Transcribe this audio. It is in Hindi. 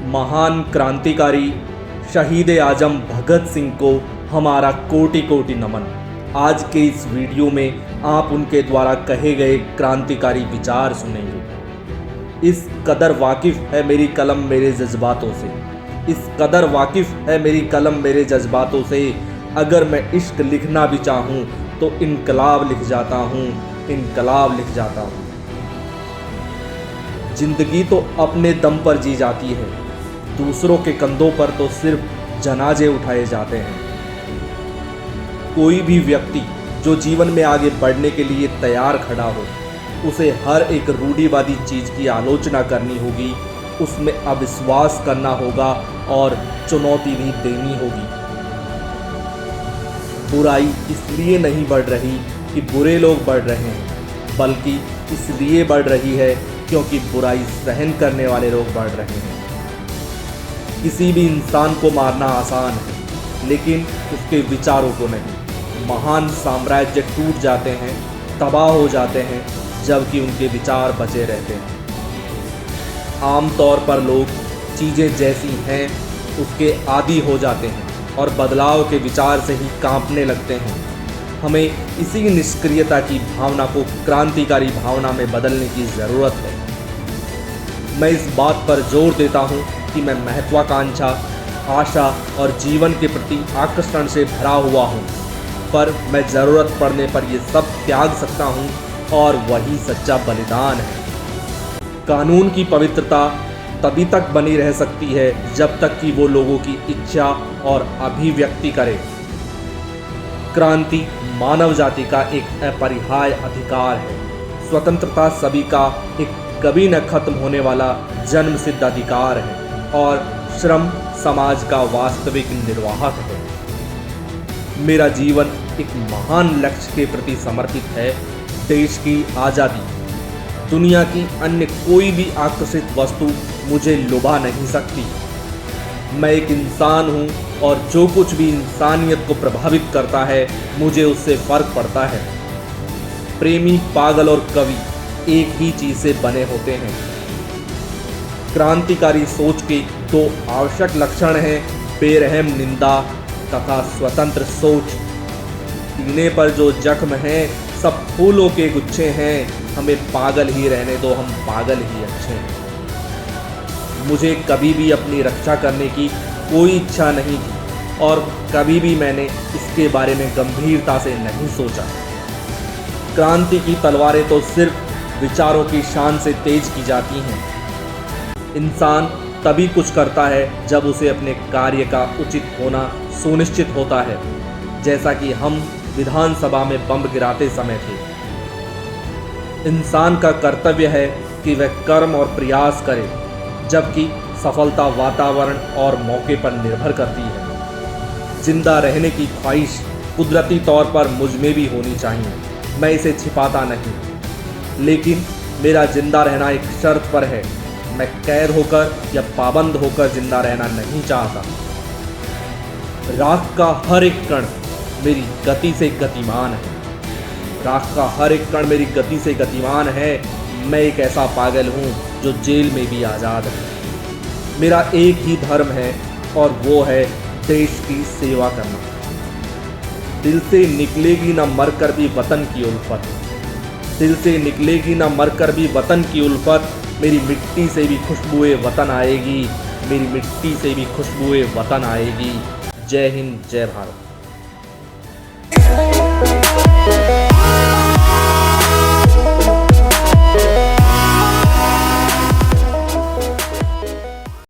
महान क्रांतिकारी शहीद आजम भगत सिंह को हमारा कोटि कोटि नमन। आज के इस वीडियो में आप उनके द्वारा कहे गए क्रांतिकारी विचार सुनेंगे। इस कदर वाकिफ़ है मेरी कलम मेरे जज्बातों से, इस कदर वाकिफ़ है मेरी कलम मेरे जज्बातों से। अगर मैं इश्क लिखना भी चाहूँ तो इनकलाब लिख जाता हूँ, इनकलाब लिख जाता हूँ। जिंदगी तो अपने दम पर जी जाती है, दूसरों के कंधों पर तो सिर्फ जनाजे उठाए जाते हैं। कोई भी व्यक्ति जो जीवन में आगे बढ़ने के लिए तैयार खड़ा हो, उसे हर एक रूढ़िवादी चीज़ की आलोचना करनी होगी, उसमें अविश्वास करना होगा और चुनौती भी देनी होगी। बुराई इसलिए नहीं बढ़ रही कि बुरे लोग बढ़ रहे हैं, बल्कि इसलिए बढ़ रही है क्योंकि बुराई सहन करने वाले लोग बढ़ रहे हैं। किसी भी इंसान को मारना आसान है, लेकिन उसके विचारों को नहीं। महान साम्राज्य टूट जाते हैं, तबाह हो जाते हैं, जबकि उनके विचार बचे रहते हैं। आमतौर पर लोग चीज़ें जैसी हैं उसके आदी हो जाते हैं और बदलाव के विचार से ही कांपने लगते हैं। हमें इसी निष्क्रियता की भावना को क्रांतिकारी भावना में बदलने की ज़रूरत है। मैं इस बात पर जोर देता हूँ कि मैं महत्वाकांक्षा, आशा और जीवन के प्रति आकर्षण से भरा हुआ हूँ, पर मैं ज़रूरत पड़ने पर ये सब त्याग सकता हूँ और वही सच्चा बलिदान है। कानून की पवित्रता तभी तक बनी रह सकती है जब तक कि वो लोगों की इच्छा और अभिव्यक्ति करे। क्रांति मानव जाति का एक अपरिहार्य अधिकार है। स्वतंत्रता सभी का एक कभी न खत्म होने वाला जन्मसिद्ध अधिकार है और श्रम समाज का वास्तविक निर्वाहक है। मेरा जीवन एक महान लक्ष्य के प्रति समर्पित है, देश की आज़ादी। दुनिया की अन्य कोई भी आकर्षित वस्तु मुझे लुभा नहीं सकती। मैं एक इंसान हूँ और जो कुछ भी इंसानियत को प्रभावित करता है, मुझे उससे फ़र्क पड़ता है। प्रेमी, पागल और कवि एक ही चीज़ से बने होते हैं। क्रांतिकारी सोच के दो आवश्यक लक्षण हैं, बेरहम निंदा तथा स्वतंत्र सोच। सीने पर जो जख्म हैं सब फूलों के गुच्छे हैं, हमें पागल ही रहने दो, हम पागल ही अच्छे हैं। मुझे कभी भी अपनी रक्षा करने की कोई इच्छा नहीं थी और कभी भी मैंने इसके बारे में गंभीरता से नहीं सोचा। क्रांति की तलवारें तो सिर्फ विचारों की शान से तेज की जाती हैं। इंसान तभी कुछ करता है जब उसे अपने कार्य का उचित होना सुनिश्चित होता है, जैसा कि हम विधानसभा में बम गिराते समय थे। इंसान का कर्तव्य है कि वह कर्म और प्रयास करे, जबकि सफलता वातावरण और मौके पर निर्भर करती है। जिंदा रहने की ख्वाहिश कुदरती तौर पर मुझ में भी होनी चाहिए, मैं इसे छिपाता नहीं, लेकिन मेरा जिंदा रहना एक शर्त पर है। मैं कैद होकर या पाबंद होकर जिंदा रहना नहीं चाहता। राख का हर एक कण मेरी गति से गतिमान है, राख का हर एक कण मेरी गति से गतिमान है। मैं एक ऐसा पागल हूँ जो जेल में भी आज़ाद है। मेरा एक ही धर्म है और वो है देश की सेवा करना। दिल से निकलेगी ना मर कर भी वतन की उल्फत, दिल से निकलेगी ना मर कर भी वतन की उल्फत। मेरी मिट्टी से भी खुशबुए वतन आएगी, मेरी मिट्टी से भी खुशबुए वतन आएगी। जय हिंद, जय भारत।